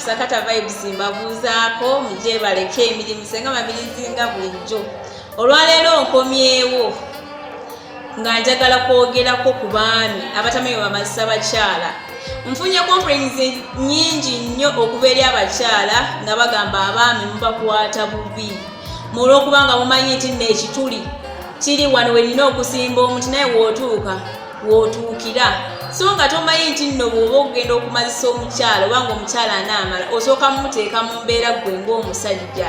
Sakata Vibes mbabuuzaako mujje baleke emirimu senga mabirizinga bulijjo. Olwaleero nkomyewo nga njagala kwogerako ku baami abatamiwe bamazisa bakyala. Nfunye complaints nyingi nnyo okuva eri abakyala nga bagamba abaami mubakwata bubi. Mulwokubanga mumanyi nti n'ekituli kiri wano wenina okusimba omuntu naye wootuukira. So nga tomanyi nti nno bw'oba okugenda okumazisa omukyala obanga omukyala anaamala osooka mumuteeka mu mbeera gwe ng'omusajja.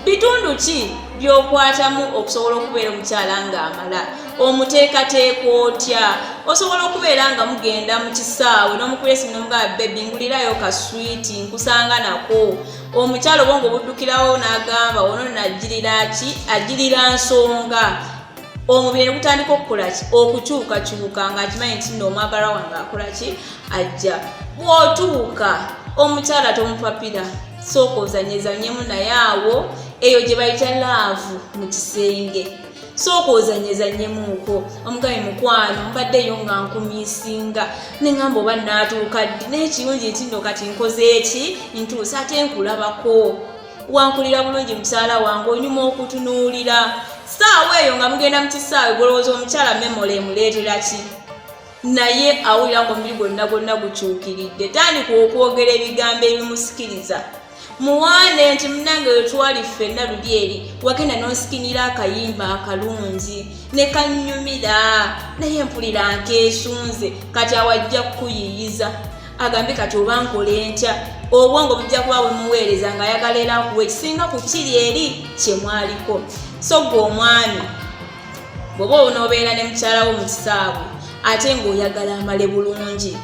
Bitundu ki by'okwatamu okusobola okubeera omukyala ng'amala? Omuteekateeka otya? Osobola okubeera nga mugenda mu kisaawe n'omukubira esimu n'omugamba bebi ngulirayo ka swiiti nkusanga nako. Omukyala oba ng'obuddukirawo n'agamba ono najjirira ki? Ajjirira nsonga. Omubiri gutandika okukola ki? Okukyukakyuka ng'akimanyi nti nno omwagalwa wange akola ki? Ajja. Bw'otuuka omukyala tomupapira, sooka ozanyezanyemu naye awo eyo gye bayita laavu mu kisenge. Sooka ozanyezanyemuuko omugabi mukwano mbaddeyo nga nkumiisinga neŋŋamba oba naatuuka ddi n'ekirungi nti nno kati nkoze eki ntuuse ate nkulabako. Wankulira bulungi mukyala wange onyuma okutunuulira. Saawa eyo nga mugenda mu kisaawe golowooza omukyala memole emuleetera ki? Naye awulira ng'omubiri gwonna gukyukiridde. Tandika okwogera ebigambo ebimusikiriza. Muwaane nti munnange wetwali ffenna luli eri wagenda n'osikinira akayimba akalungi ne kannyumira naye mpulira nkeesunze kati awajja kukuyiyiza. Agambe kati oba nkole ntya? Obwongo bujja kuba bumuweereza ng'ayagala era akuwa ekisinga ku kiri eri kye mwaliko. So gwe omwami bw'oba onoobeera ne mukyala wo mu kisaawe ate ng'oyagala amale bulungi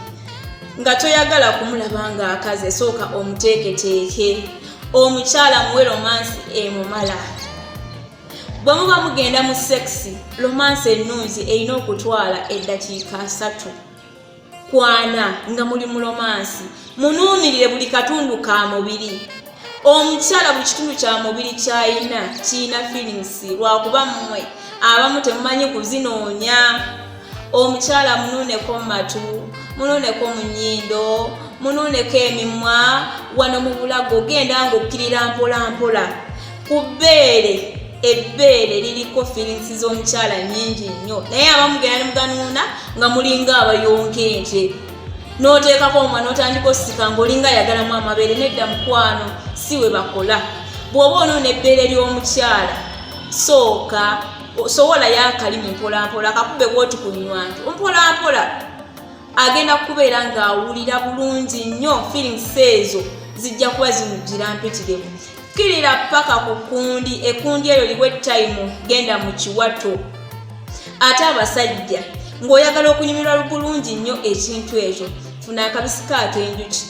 nga toyagala kumulaba ng'akaze, sooka omuteeketeeke. Omukyala muwe romansi emumala. Bwe muba mugenda mu sekisi, romansi ennungi erina okutwala eddakiika 3 ku 4 nga muli mu romansi. Munuumirire buli katundu ka mubiri. Omukyala buli kitundu kya mubiri kyayina kiyina feelings lwakuba mmwe abamu temumanyi kuzinoonya. Omukyala munuuneko mu matu, munuuneko mu nnyindo, munuuneko emimwa, wano mu bulago genda ng'okkirira mpola mpola. Ku bbeere, ebbeere liriko feelings z'omukyala nnyingi nnyo naye abamu genda ne muganuuna nga mulinga abayonkeente. N'oteekako omwana n'otandika osika ng'olinga ayagalamu amabeere. Nedda mukwano si we bakola. Bw'oba onuuna ebbeere ly'omukyala sooka sowolayo akalimi mpolampola kakube bw'oti ku nnywantu mpolampola. Agenda kubeera ng'awulira bulungi nnyo. Feelings ezo zijja kuba zimujjira mpitirivu. Kkirira paka ku kundi, ekundi eyo liwe time genda mu kiwato. Ate abasajja ng'oyagala okunyumirwa bulungi nnyo ekintu ekyo, funa akabisi k'akenjuki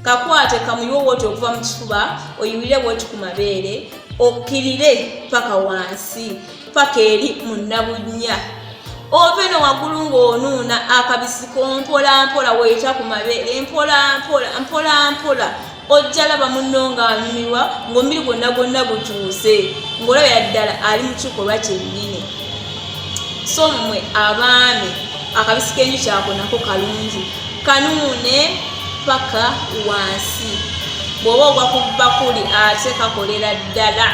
kakwate kamuyiwe bw'oti okuva mu kifuba oyiwire bw'oti ku mabeere okkirire paka wansi paka eri mu nnabunnya. Ove no waggulu ng'onuuna akabisi kompolampola weeyita ku mabeere mpolampola. Ojja laba munno ng'anyumirwa ng'omubiri gwonna gukyuse ng'olabira ddala ali mu kikolwa kyennyini. So mmwe abaami akabisi k'enjuki ako nako kalungi kanuune paka wansi. Bw'oba ogwa ku bbakuli ate kakolera ddala.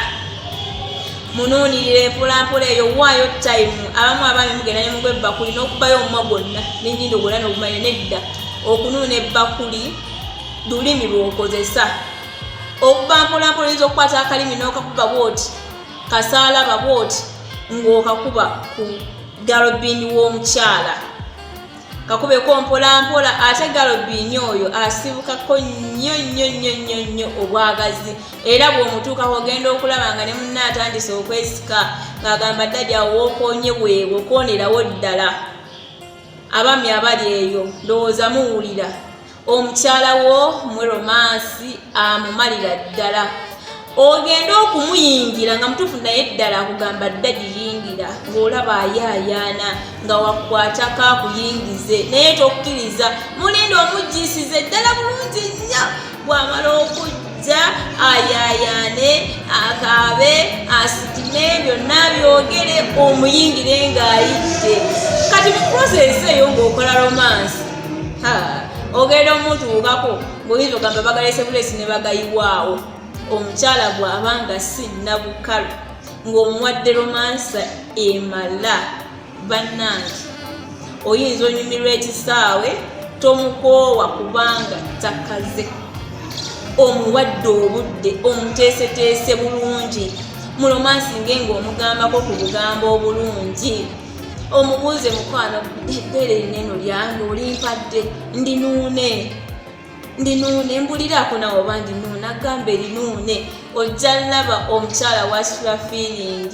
Munuunirire mpolampola eyo, waayo time. Abamu abaami mugenda ne mugwa ebbakuli n'okubayo omumwa gwonna n'ennyindo gwonna n'ogumanya. Nedda okunuuna ebbakuli lulimi lw'okozesa. Okuba mpolampola oyinza okukwata akalimi n'okakuba bw'oti kasaalaba bw'oti ng'okakuba ku galobini w'omukyala. Kakubeko mpolampola ate galobini oyo asibukako nnyo obwagazi. Era bw'omutuukako ogenda okulaba nga ne munna atandise okwesika ng'agamba ddajja wookoonye bwewe okoonerawo ddala. Abaami abali eyo ndowooza muwulira. Omukyala wo muwe romansi amumalira ddala. Ogenda okumuyingira nga mutuufu naye ddala akugamba ddagiyingira ng'olaba ayaayaana nga wakwatako akuyingize naye tokkiriza. Mulinda omugjiisize ddala bulungi nnyo. Bw'amala okujja ayaayaane akaabe asitime byonna byogere omuyingire ng'ayidde. Kati mu process eyo ng'okola romansi ogenda omutuukako buyinza ogamba bagalese bulesi ne bagayiwaawo. Omukyala bw'abanga si nabukalu ng'omuwadde romansa emala bannange oyinza onyumirwa ekisaawe tomukoowa kubanga takaze. Omuwadde obudde omuteeseteese bulungi mu romansi ng'omugambako ku bugambo obulungi. Omubuuze mukwano ebbere lineno lyange olimpadde ndinuune mbuliraako nawe oba ndinuune agamba erinuune. Ojja laba omukyala wasitula feeling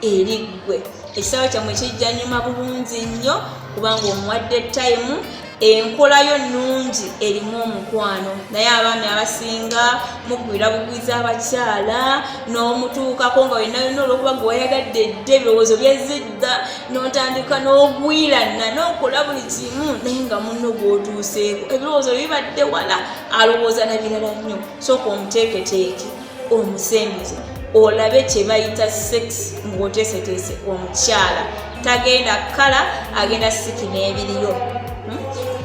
eriggwe. Ekisaawe kyammwe kijja nyuma bulungi nnyo kubanga omuwadde time. Enkolayo nnungi erimu omukwano naye abaami abasinga mugwira bugwiza abakyala n'omutuukako nga wenna olw'okuba gwe wayagadde dda ebirowoozo byezidda n'otandika n'ogwirana n'okola buli kimu naye nga munno gw'otuuseeko ebirowoozo bibadde wala alowooza na birala nnyo. Sooka omuteeketeeke omusembize olabe kye bayita sex ng'oteeseteese omukyala tagenda kala agenda siki n'ebiriyo.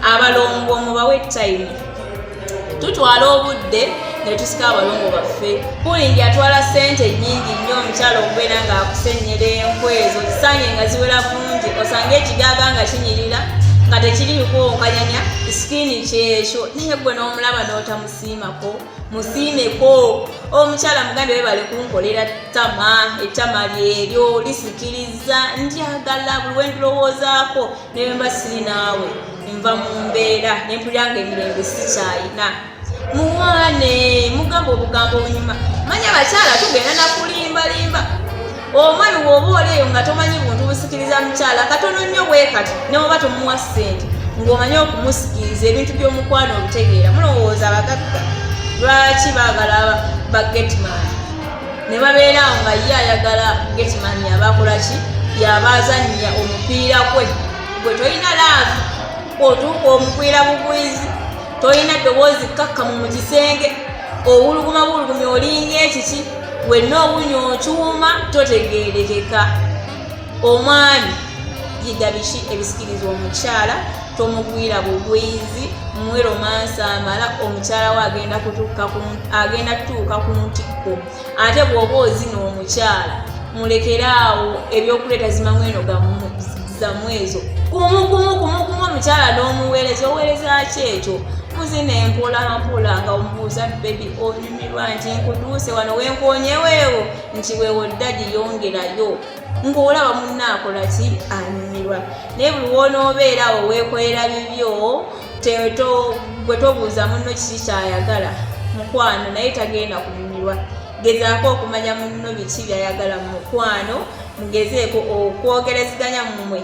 Abalongo mubawe time tutwala obudde ne tusika abalongo baffe. Pulingi atwala ssente nnyingi nnyo omukyala okubeera ng'akusennyera enkwezo zisaanye nga ziwera bulungi osanga ekigaaga nga kinyirira nga tekiriko nkanyanya sikini kyekyo naye gwe n'omulaba n'otamusiimako musiimeko. Omukyala mugambe webale kunkolera ettama lyeryo lisikiriza ndyagala buli we ndilowoozaako ne bwe mba siri naawe nva mu mbeera ne mpulira ng'emirembe sikyayina. Muwaane mugamba obugambo obunyuma. Manya abakyala tugenda nakulimbalimba. Omwami bw'oba oleeyo nga tomanyi buntu busikiriza mukyala katono nnyo bwe kati ne bw'oba tomuwa ssente ng'omanyi okumusikiriza ebintu by'omukwano obutegeera. Mulowooza abagagga lwaki baagala ba Getman ne babeerawo nga ye ayagala Getman yabakola ki yabaazannya omupiira gwe tolina laavu otuuka omupiira bugwizi tolina ddoboozi kkakkamu mu kisenge owulugumya olinga ekiki wenna owunya okyuma totegeerekeka. Omwami yidda biki ebisikiriza omukyala tomugwira bugwizi muwe romansi amala omukyala we agenda kutuuka ku ntikko. Ate bw'oba ozina omukyala mulekeraawo ebyokuleeta zimamweno zamwezo kumu omukyala n'omuweereza oweereza ki ekyo muzina empolampola nga omubuuza bebi onyumirwa nti nkutuuse wano wenkonyeweewo nti weewo dda giyongerayo ng'olaba munnaakola ki anyumirwa. Naye buli w'onoobeerawo weekolera bibyo gwe tobuuza munno kiki kyayagala mukwano naye tagenda kunyumirwa. Gezaako okumanya munno biki byayagala mu mukwano mugezeeko okwogereziganya mumwe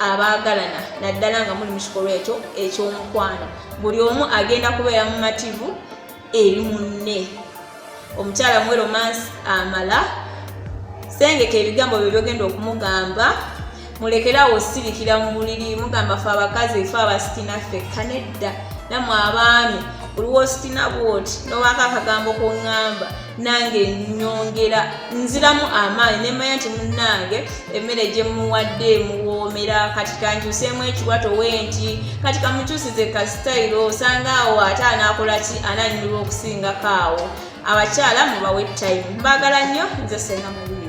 abaagalana naddala nga muli mu kikolwa ekyo eky'omukwano. Buli omu agenda kubeera mu mativu eri munne. Omukyala muwe romansi amala sengeka ebigambo byo byogenda okumugamba mulekerawo osirikira mu buliri mugamba fe abakazi fe abasitinaffe kanedda nammwe abaami buliwo sitina bwoti nowaako akagambo koŋŋamba nange nyongera nziramu amaanyi nemanya nti munnange emmere gye muwadde muwoomera kati kankyuseemu ekiwato wenti kati kamukyusize kasitayiro osanga awo ate anaakola ki ananyumirwa okusingako awo. Abakyala mubawe time. Mbagala nnyo nze Senga Maria.